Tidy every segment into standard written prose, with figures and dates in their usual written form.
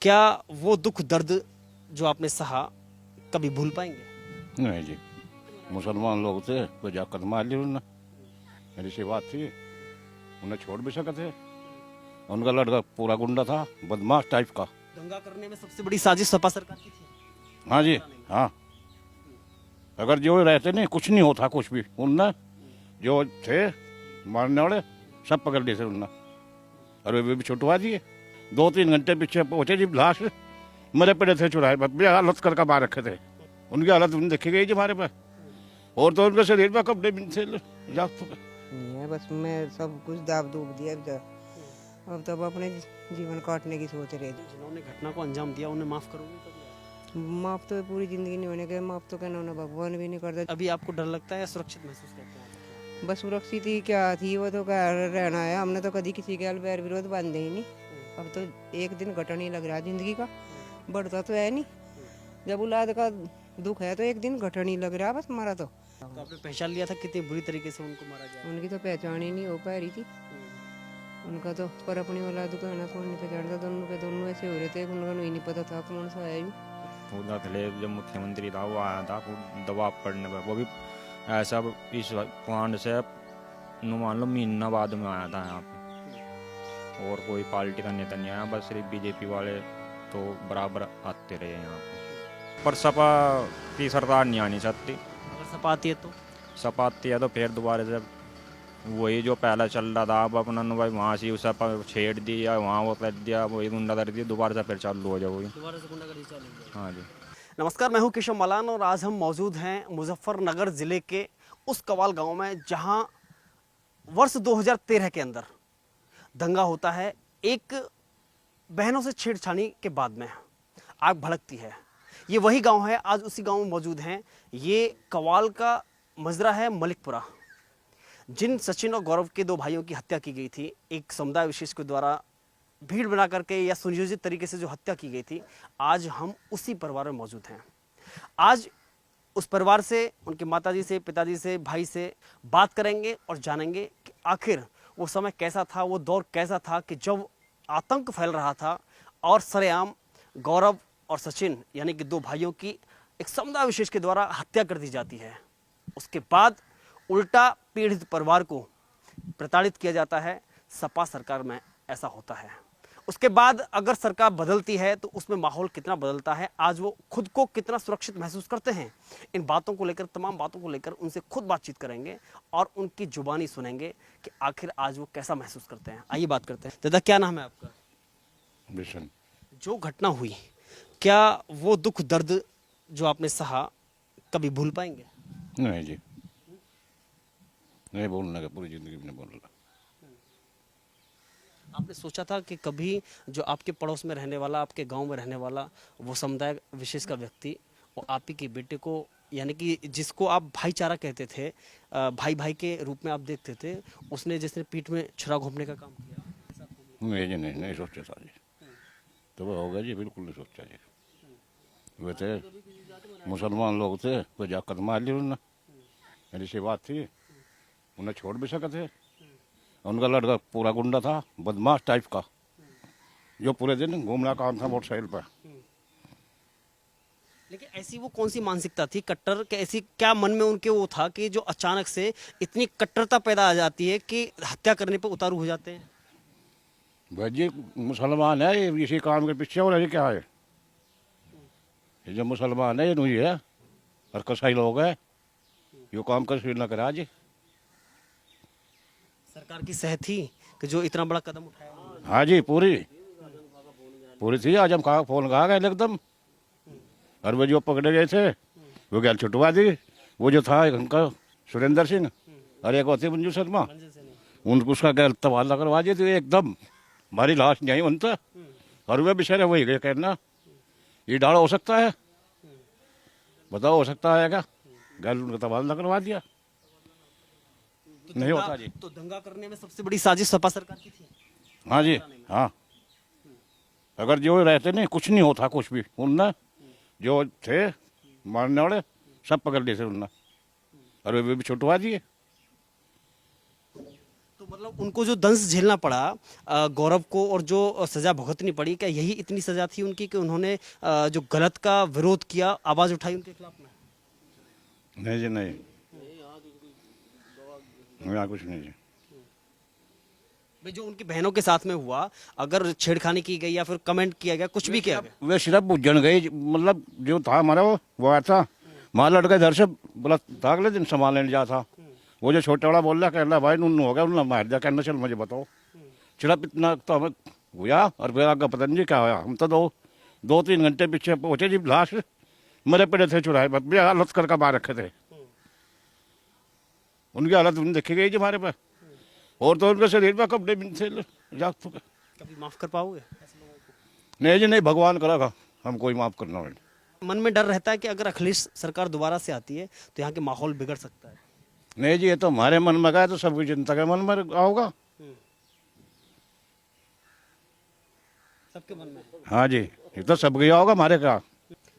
क्या वो दुख दर्द जो आपने सहा कभी भूल पाएंगे? नहीं जी, मुसलमान लोग थे तो जाकर मार ली उन्होंने। मेरी सी बात थी, उन्हें छोड़ भी सके थे। उनका लड़का पूरा गुंडा था, बदमाश टाइप का। दंगा करने में सबसे बड़ी साजिश सपा सरकार की थी। हाँ जी, हाँ। अगर जो रहते नहीं कुछ नहीं होता, कुछ भी उनने जो थे मारने वाले सब पकड़ लिए थे उनने, और वे भी छुटवा दिए। 2-3 घंटे पीछे पहुंचे जी, लाश मरे पड़े थे चुराए पर, भी हालत करके मार रखे थे। उनकी हालत उन्हें देखी गई जी हमारे पास। और तो उनके शरीर में कपड़े भी थे जागतों के। नहीं है, बस मैं सब कुछ दाब दूब दिया अब तब अपने जीवन काटने की सोच रहे थे। जिन्होंने घटना को अंजाम दिया उन्हें माफ करोगे कभी? माफ तो पूरी जिंदगी नहीं होने के, माफ तो कहना उन्हें भगवान भी नहीं करता। अभी आपको डर लगता है या सुरक्षित महसूस करते हैं? बस सुरक्षित ही क्या थी, वो तो क्या रहना है। हमने तो कभी किसी के बैर विरोध बांधे ही नहीं। अब तो एक दिन घटन ही लग रहा है जिंदगी का, बढ़ता तो है नहीं। जब औलाद का दुख है तो एक दिन घटन ही लग रहा है बस हमारा तो आपने पहचान लिया था कितनी बुरी तरीके से उनको मारा गया? उनकी तो पहचान ही नहीं हो पा रही थी। उनका तो पर अपनी औलाद को है ना, कौन नहीं पहचानता। दोनों के दोनों ऐसे हो रहे थे, उनका नहीं पता था कौन सा है। पूरा थले जब मुख्यमंत्री था वो आया था दबाव पड़ने पर, वो भी ऐसा इस कांड से मान लो महीना बाद में आया था यहाँ पे। और कोई पार्टी का नेता नहीं आया, बस सिर्फ बीजेपी वाले तो बराबर आते रहे यहाँ पे। पर सपा की सरकार नहीं आनी चाहती। अगर सपा आती है तो सपा आती है तो फिर दोबारा से वही जो पहला चल रहा था, अब अपना भाई वहाँ से उस छेड़ दिया, वहाँ वो कर दिया, वही गुंडागर्दी दी, दोबारा से फिर चालू हो जाए वही। दोबारा से गुंडागर्दी चालू हो जाए। हाँ जी। नमस्कार, मैं हूं केशव मलान और आज हम मौजूद हैं मुजफ्फरनगर ज़िले के उस कवाल गांव में जहां वर्ष 2013 के अंदर दंगा होता है। एक बहनों से छेड़छाड़ी के बाद में आग भड़कती है। ये वही गांव है, आज उसी गांव में मौजूद हैं। ये कवाल का मजरा है मलिकपुरा। जिन सचिन और गौरव के 2 भाइयों की हत्या की गई थी, एक समुदाय विशेष के द्वारा भीड़ बना करके या सुनियोजित तरीके से जो हत्या की गई थी, आज हम उसी परिवार में मौजूद हैं। आज उस परिवार से, उनके माताजी से, पिताजी से, भाई से बात करेंगे और जानेंगे कि आखिर वो समय कैसा था, वो दौर कैसा था कि जब आतंक फैल रहा था और सरेआम गौरव और सचिन यानी कि 2 भाइयों की एक समुदाय विशेष के द्वारा हत्या कर दी जाती है। उसके बाद उल्टा पीड़ित परिवार को प्रताड़ित किया जाता है। सपा सरकार में ऐसा होता है। उसके बाद अगर सरकार बदलती है तो उसमें माहौल कितना बदलता है, आज वो खुद को कितना सुरक्षित महसूस करते हैं, इन बातों को लेकर, तमाम बातों को लेकर उनसे खुद बातचीत करेंगे और उनकी जुबानी सुनेंगे कि आखिर आज वो कैसा महसूस करते हैं। आइए बात करते हैं। दादा, क्या नाम है आपका? बिशन। जो घटना हुई, क्या वो दुख दर्द जो आपने सहा कभी भूल पाएंगे? नहीं जी, नहीं बोलने का, पूरी जिंदगी में नहीं बोलना। आपने सोचा था कि कभी जो आपके पड़ोस में रहने वाला, आपके गांव में रहने वाला वो समुदाय विशेष का व्यक्ति, वो आप ही के बेटे को, यानी कि जिसको आप भाईचारा कहते थे, भाई भाई के रूप में आप देखते थे, उसने जिसने पीठ में छुरा घोंपने का काम किया? नहीं जी, नहीं सोचा था जी। तो वो होगा जी, बिल्कुल नहीं सोचा जी। वे थे मुसलमान लोग थे तो जाकर मार ली उन्होंने। मेरी सी बात थी, उन्हें छोड़ भी सके थे। उनका लड़का पूरा गुंडा था, बदमाश टाइप का, जो पूरे दिन घूमना काम था मोटरसाइकिल पर। लेकिन ऐसी वो कौन सी मानसिकता थी कट्टर के, ऐसी क्या मन में उनके वो था कि जो अचानक से इतनी कट्टरता पैदा आ जाती है कि हत्या करने पर उतारू हो जाते हैं? भाई जी मुसलमान है, ये इसी काम के पीछे और ये क्या है, ये जो मुसलमान है ये नहीं है, और कसाई लोग है, ये काम कश्मीर न करा जी। सरकार की सह थी कि जो इतना बड़ा कदम उठाया उन्होंने? हाँ जी, पूरी थी। आज हम कहा फोन कहा गए एकदम, और वो जो पकड़े गए थे वो गैल छुटवा दी। वो जो था एक उनका सुरेंद्र सिंह और एक होती मंजू शर्मा, उनको उसका गैल तबादला करवा दी थी एकदम। हमारी लाश नहीं आई उनसे, और वे बेचारे वही गए कहना ये डाड़ा हो सकता है, बताओ हो सकता है क्या? गैल उनका तबादला करवा दिया। नहीं होता जी। तो दंगा करने में सबसे बड़ी साजिश सपा सरकार की थी। हाँ जी, हाँ। अगर जो रहते नहीं कुछ नहीं होता, कुछ भी उनने जो थे मारने वाले सब पकड़ लिए थे उनने, और वे भी छुटवा दिए। तो मतलब उनको जो दंश झेलना पड़ा गौरव को, और जो सजा भुगतनी पड़ी, क्या यही इतनी सजा थी उनकी कि उन्होंने जो गलत का विरोध किया, आवाज उठाई उनके खिलाफ में? नहीं जी नहीं, यहाँ कुछ नहीं जी। भाई जो उनकी बहनों के साथ में हुआ, अगर छेड़खानी की गई या फिर कमेंट किया गया, कुछ भी किया गया, वे सिर्फ बुझन गई, मतलब जो था हमारा वो आया था, माँ लड़का इधर से बोला था अगले दिन सामान लेने जा था, वो जो छोटा वाला बोल रहा कहला भाई नून हो गया, उन्होंने मार दिया, कहना चल मुझे बताओ। सिर्फ इतना तो हमें हुआ, और फिर आगे पता नहीं क्या हुआ। हम तो दो 3 घंटे पीछे पहुंचे जी, लाश मरे पड़े थे चुराहे पर, भी हालत करके बाहर रखे थे। उनकी हालत उन्हें देखी गई जी हमारे पास, और तो उनके शरीर पर कपड़े भी थे जागतों के। कभी माफ कर पाओगे? नहीं जी नहीं, भगवान करेगा, हम कोई माफ करना है। मन में डर रहता है कि अगर अखिलेश सरकार दोबारा से आती है तो यहाँ के माहौल बिगड़ सकता है? नहीं जी, ये तो हमारे मन में गया तो सबकी जनता के मन में आओगा। सबके मन में है। हाँ जी, ये तो सबके आओगा, हमारे क्या।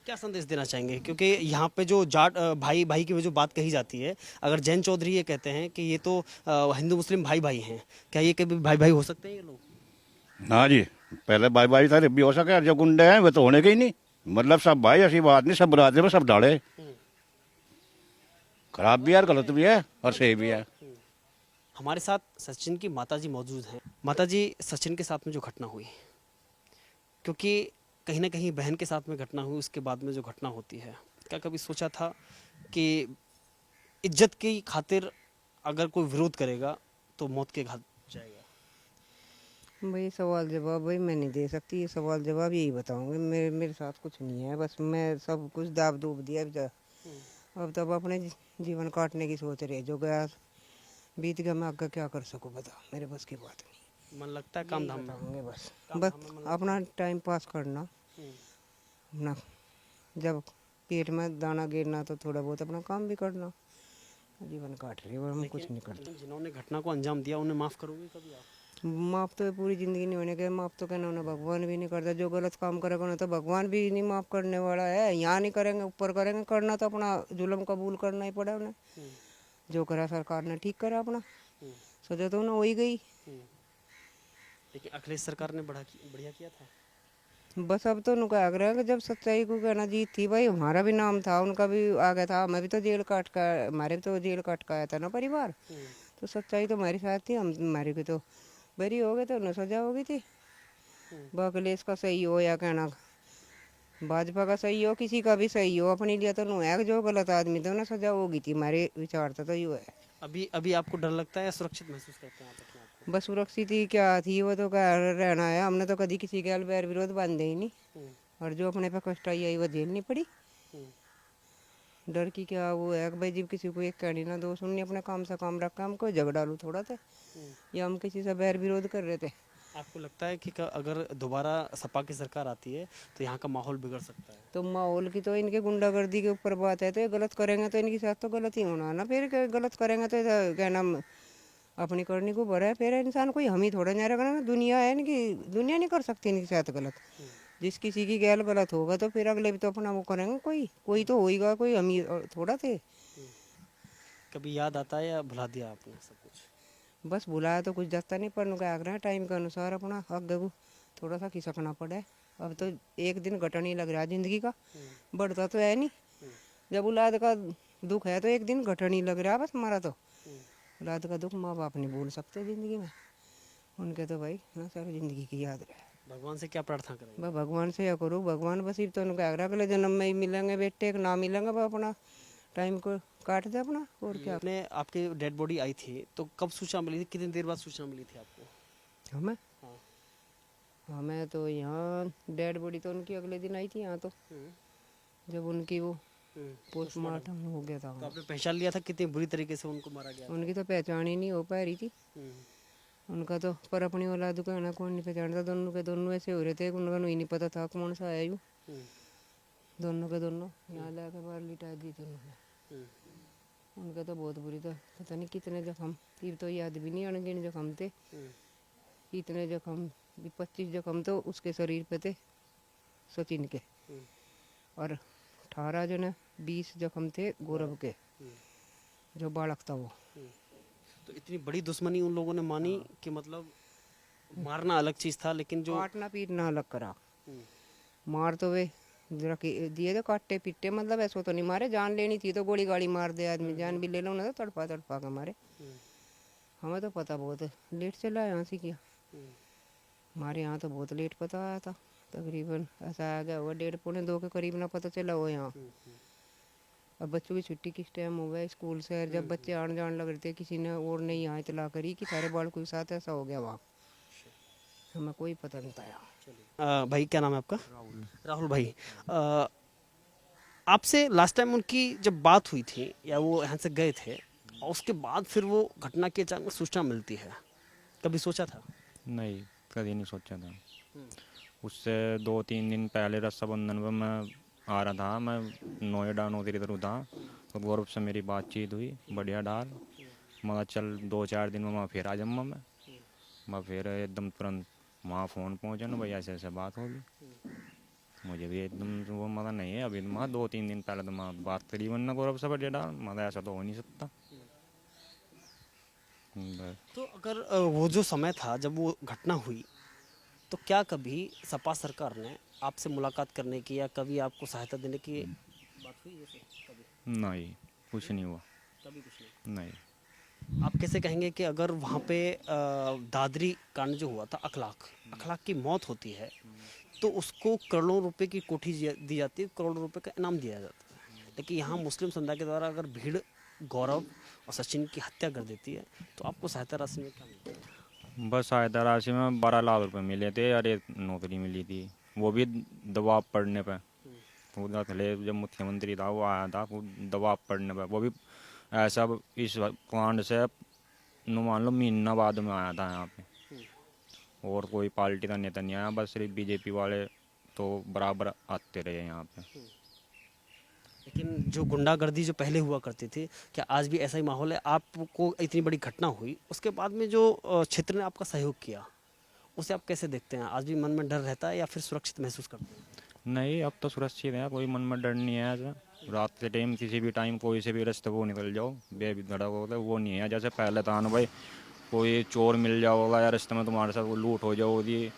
क्या संदेश देना चाहेंगे, क्योंकि यहाँ पे जो जाट भाई भाई की जो बात कही जाती है, अगर जैन चौधरी ये कहते हैं कि ये तो हिंदू मुस्लिम भाई भाई हैं, क्या ये कभी भाई भाई हो सकते हैं ये लोग? हाँ जी, पहले भाई भाई था, भी हो सके, जो गुंडे हैं वे तो होने के ही नहीं, मतलब सब भाई, ऐसी बात नहीं, सब बरादरी में सब डाले, खराब भी है और गलत भी है और सही भी है। हमारे साथ सचिन की माताजी मौजूद हैं। माताजी, सचिन के साथ में जो घटना हुई, क्योंकि कहीं ना कहीं बहन के साथ में घटना हुई, उसके बाद में जो घटना होती है, क्या कभी सोचा था कि इज्जत की खातिर अगर कोई विरोध करेगा तो मौत के घाट जाएगा? भाई सवाल जवाब भाई मैं नहीं दे सकती, ये सवाल जवाब यही बताऊंगी, मेरे साथ कुछ नहीं है, बस मैं सब कुछ दाब दूब दिया अब तब अपने जीवन काटने की सोच रहे, जो गया बीत गया, मैं आगे क्या कर सकूं बता, मेरे बस की बात नहीं। मन लगता है काम धाम में? बताऊंगे बस अपना टाइम पास करना, अपना जब पेट में दाना गिरना तो थोड़ा बहुत अपना काम भी करना, जीवन काट रही है, और हम कुछ नहीं करते। जिन्होंने घटना को अंजाम दिया उन्हें माफ करोगे कभी आप? माफ तो पूरी जिंदगी नहीं होने के, माफ तो कहना उन्हें भगवान भी नहीं करता, जो गलत काम करेगा उन्हें तो भगवान भी नहीं माफ करने वाला है, यहाँ नहीं करेंगे ऊपर करेंगे, करना तो अपना जुल्म कबूल करना ही पड़ा उन्हें, जो करा सरकार ने ठीक करा, अपना सजा तो उन्हें हो ही गई। लेकिन अखिलेश सरकार ने बढ़िया किया था। बस अब तो उनका आग्रह है कि जब सच्चाई को कहना जीत थी भाई, हमारा भी नाम था, उनका भी आ गया था, हमें भी तो जेल काट का, हमारे भी तो जेल काट का आया था ना परिवार, तो सच्चाई तो हमारी साथ थी, हम हमारे की तो बरी हो गए थे, उन्हें सजा हो गई थी। अखिलेश का सही हो या कहना भाजपा का सही हो, किसी का भी सही हो, अपने लिए तो है कि जो गलत आदमी थे उन्हें सजा होगी थी, हमारे विचार तो ये है। अभी अभी आपको डर लगता है या सुरक्षित महसूस करते हैं आप अपने आप बस सुरक्षित ही क्या थी, वो तो क्या रहना है, हमने तो कभी किसी के बैर विरोध बांधे ही नहीं, और जो अपने पे कष्ट आई है वो झेलनी पड़ी। डर की क्या वो है कि भाई जब किसी को एक कहनी ना दो सुननी, अपने काम से काम रखा, हम कोई झगड़ा लू थोड़ा थे या हम किसी से बैर विरोध कर रहे थे। आपको लगता है कि अगर दोबारा सपा की सरकार आती है तो यहाँ का माहौल बिगड़ सकता है? तो माहौल की तो इनके गुंडागर्दी के ऊपर बात है, तो ये गलत करेंगे तो इनके साथ तो गलत ही होना ना, फिर गलत करेंगे तो क्या नाम अपनी करनी को भरा है, फिर इंसान कोई हम ही थोड़ा नहीं रखना, दुनिया है इनकी, दुनिया नहीं कर सकती इनके साथ गलत, जिस किसी की गैल गलत होगा तो फिर अगले भी तो अपना वो करेंगे, कोई तो होएगा, कोई हम ही थोड़ा थे। कभी याद आता है या भुला दिया आपने सब कुछ? बस बुलाया तो कुछ दस्ता नहीं, पर उनका आग्रह टाइम के अनुसार अपना आगे को थोड़ा सा खिसकना पड़े, अब तो एक दिन घटन ही लग रहा है जिंदगी का, बढ़ता तो है नहीं, जब औलाद का दुख है तो एक दिन घटन ही लग रहा है बस हमारा तो। औलाद का दुख माँ बाप नहीं भूल सकते जिंदगी में, उनके तो भाई ना सारी जिंदगी की याद रहे। भगवान से क्या प्रार्थना करेंगे? बस भगवान से या करो, भगवान बस तो उनका आग्रह अगले जन्म में ही मिलेंगे बेटे, एक ना मिलेंगे बस अपना टाइम को काट दे अपना, और क्या। आपने आपकी डेड बॉडी आई थी तो कब सूचना मिली थी, कितनी देर बाद सूचना मिली थी आपको? हमें हाँ। हमें तो यहाँ डेड बॉडी तो उनकी अगले दिन आई थी यहाँ, तो जब उनकी वो पोस्टमार्टम हो गया था। तो आपने पहचान लिया था कितनी बुरी तरीके से उनको मारा गया? उनकी तो पहचान ही नहीं हो पा रही थी उनका तो, पर अपनी औलाद को ना कौन नहीं पहचानता, दोनों के दोनों ऐसे हो रहे थे, उनका नहीं नहीं पता था कौन सा आया यूँ, दोनों के दोनों यहाँ लाके बाहर लिटा दी थी उन्होंने। उनका तो बहुत बुरी था, पता नहीं कितने जख्म, तीर तो याद भी नहीं, अनगिन जख्म थे, इतने जख्म 25 जख्म तो उसके शरीर पे थे सचिन के, और 18 जो ना 20 जख्म थे गौरव के, जो बालक था वो। तो इतनी बड़ी दुश्मनी उन लोगों ने मानी कि मतलब मारना अलग चीज था, लेकिन जो काटना पीटना अलग करा। हम्म, मार तो वे जरा दिए तो काटे पीटे, मतलब ऐसा तो नहीं मारे, जान लेनी थी तो गोली गाड़ी मार दे आदमी, जान भी ले लो ना तो तड़पा तड़पा के मारे। हम्म, हमें तो पता बहुत लेट चला यहाँ से किया, हम्म, हमारे यहाँ तो बहुत लेट पता आया था, तकरीबन ऐसा आ गया हुआ 1:30 पौने 2 के करीब ना पता चला हो यहाँ। अब बच्चों की छुट्टी किस टाइम हो गया स्कूल से, जब बच्चे आने जाने लग रहे थे, किसी ने और नहीं यहाँ इतला करी कि सारे बालकों के साथ ऐसा हो गया वहाँ, हमें कोई पता नहीं था यहाँ। भाई क्या नाम है आपका? राहुल भाई, आपसे लास्ट टाइम उनकी जब बात हुई थी या वो यहाँ से गए थे, और उसके बाद फिर वो घटना की अचानक सूचना मिलती है, कभी सोचा था? नहीं, कभी नहीं सोचा था। उससे 2-3 दिन पहले रक्षाबंधन पर मैं आ रहा था, मैं नोएडा नौकरी इधर था, तो गौरव से मेरी बातचीत हुई, बढ़िया डाल, मगर चल 2-4 दिन में मैं फिर आ जाऊँगा। मैं फिर एकदम तुरंत वहाँ फ़ोन पहुँचा ना, भाई ऐसे ऐसे बात होगी। मुझे भी एकदम वो मगर नहीं है, अभी तो मैं 2-3 दिन पहले तो मैं बात करी वरना गौरव से बढ़िया डाल, मगर ऐसा तो हो नहीं सकता। बस। तो अगर वो जो समय था जब वो घटना हुई, तो क्या कभी सपा सरकार ने आपसे मुलाकात करने की या कभी आपको सहायता देने की बात हुई? जैसे कभी नहीं, कुछ नहीं हुआ। कभी कुछ नहीं। नहीं। आप कैसे कहेंगे कि अगर वहाँ पे दादरी कांड जो हुआ था, अखलाक की मौत होती है, तो उसको करोड़ों रुपए की कोठी दी जाती है, करोड़ों रुपए का इनाम दिया जाता है, लेकिन यहाँ मुस्लिम समुदाय के द्वारा अगर भीड़ गौरव और सचिन की हत्या कर देती है, तो आपको सहायता राशि में क्या मिलता है? बस सहायता राशि में 12 लाख रुपए मिले थे और एक नौकरी मिली थी, वो भी दबाव पड़ने पर। पूरा पहले जब मुख्यमंत्री था वो आया था, वो दबाव पड़ने पर, वो भी ऐसा इस कांड से मान लो महीना बाद में आया था यहाँ पे, और कोई पार्टी का नेता नहीं आया, बस सिर्फ बीजेपी वाले तो बराबर आते रहे यहाँ पे। लेकिन जो गुंडागर्दी जो पहले हुआ करती थी, क्या आज भी ऐसा ही माहौल है? आपको इतनी बड़ी घटना हुई, उसके बाद में जो क्षेत्र ने आपका सहयोग किया, उसे आप कैसे देखते हैं? आज भी मन में डर रहता है या फिर सुरक्षित महसूस करते हैं? नहीं, अब तो सुरक्षित है, कोई मन में डर नहीं है ऐसा। रात के टाइम किसी भी टाइम कोई से भी रास्ते को निकल जाओ, बेधड़क होता है, वो नहीं है जैसे पहले था ना भाई, कोई चोर मिल जाओगा या रास्ते में तुम्हारे साथ वो लूट हो जाओगी,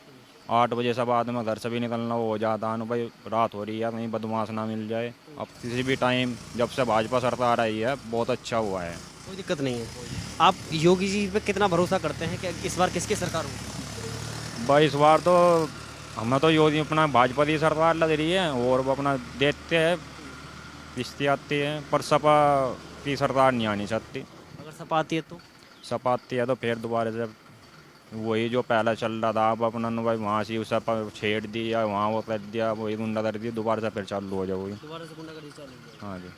8 बजे से बाद में घर से भी निकलना वो हो जाता है ना भाई, रात हो रही है कहीं बदमाश ना मिल जाए। अब किसी भी टाइम जब से भाजपा सरकार आई है बहुत अच्छा हुआ है। कोई दिक्कत नहीं है। आप योगी जी पे कितना भरोसा करते हैं कि इस बार किसकी सरकार होगी? भाई इस बार तो हमें तो योगी अपना भाजपा की सरकार लग रही है, और वो अपना देखते हैं किस्ती आती है, पर सपा की सरकार नहीं आनी चाहती। अगर सपा आती है तो? सपा आती है तो फिर दोबारा से वही जो पहला चल रहा था, अब अपना न भाई वहाँ से उसे छेड़ दिया, वहाँ वो कर दिया, वही गुंडागर्दी दोबारा से फिर चालू हो जाएगी। दोबारा से गुंडागर्दी चालू है। हाँ जी।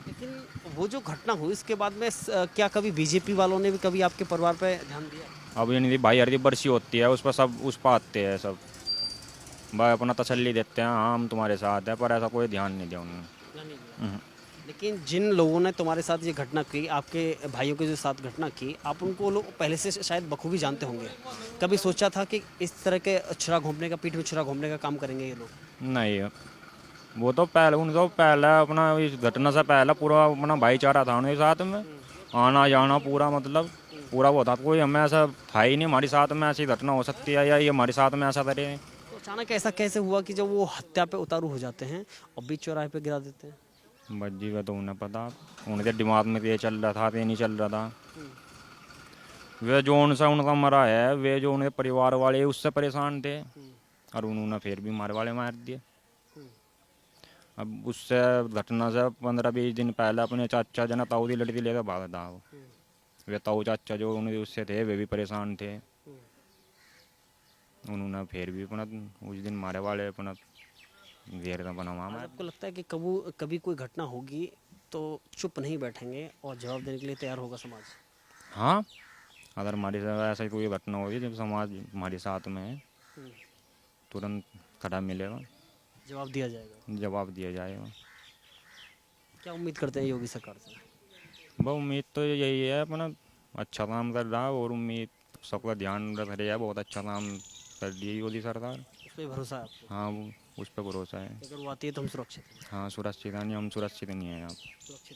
लेकिन वो जो घटना हुई उसके बाद में क्या कभी बीजेपी वालों ने भी कभी आपके परिवार पे ध्यान दिया? अब ये नहीं भाई, हर बरसी होती है उस पर सब उस पर आते हैं सब, भाई अपना तसल्ली देते हैं, हाँ हम तुम्हारे साथ हैं, पर ऐसा कोई ध्यान नहीं दिया उन्होंने। ध्यान नहीं दिया। लेकिन जिन लोगों ने तुम्हारे साथ ये घटना की, आपके भाइयों के जो साथ घटना की, आप उनको लोग पहले से शायद बखूबी जानते होंगे, कभी सोचा था कि इस तरह के छुरा घोंपने का, पीठ में छुरा घोंपने का काम करेंगे ये लोग? नहीं, वो तो पहले उनको पहला अपना इस घटना से पहला पूरा अपना भाईचारा था उनके साथ में, आना जाना पूरा, मतलब पूरा वो था, कोई हमें ऐसा था ही नहीं हमारे साथ में ऐसी घटना हो सकती है या ये हमारे साथ में ऐसा करे। तो अचानक ऐसा कैसे हुआ कि जब वो हत्या पे उतारू हो जाते हैं और बीच चौराहे पे गिरा देते हैं? बज्जी का तो उन्हें पता, उनके दिमाग में तो ये चल रहा था, ये नहीं चल रहा था। वे जो उनसा उनका मरा है, वे जो उनके परिवार वाले उससे परेशान थे, और उन्होंने फिर भी मार वाले मार दिए। अब उससे घटना से 15-20 दिन पहले अपने चाचा जना ताऊ की लड़की लेकर भागा था वो। वे ताऊ चाचा जो उन्हें उससे थे वे भी परेशान थे, उन्होंने फिर भी अपना उस दिन मारे वाले अपना घेर बना आज हुआ। आपको लगता है कि कभी कोई घटना होगी तो चुप नहीं बैठेंगे और जवाब देने के लिए तैयार होगा समाज? हाँ, अगर हमारे साथ ऐसा कोई घटना होगी जब समाज हमारे साथ में है, तुरंत खड़ा मिलेगा, जवाब दिया जाएगा। जवाब दिया जाएगा। क्या उम्मीद करते हैं योगी सरकार से? बहुत उम्मीद तो यही है, अपना अच्छा काम कर रहा है, और उम्मीद सबका ध्यान रख रही है, बहुत अच्छा काम कर रही है योगी सरकार। उस पर भरोसा है आपको? हाँ, वो उस पर भरोसा है। अगर वो आती है तो हम सुरक्षित हैं? हाँ, सुरक्षित है, नहीं हम सुरक्षित नहीं है यहाँ। सुरक्षित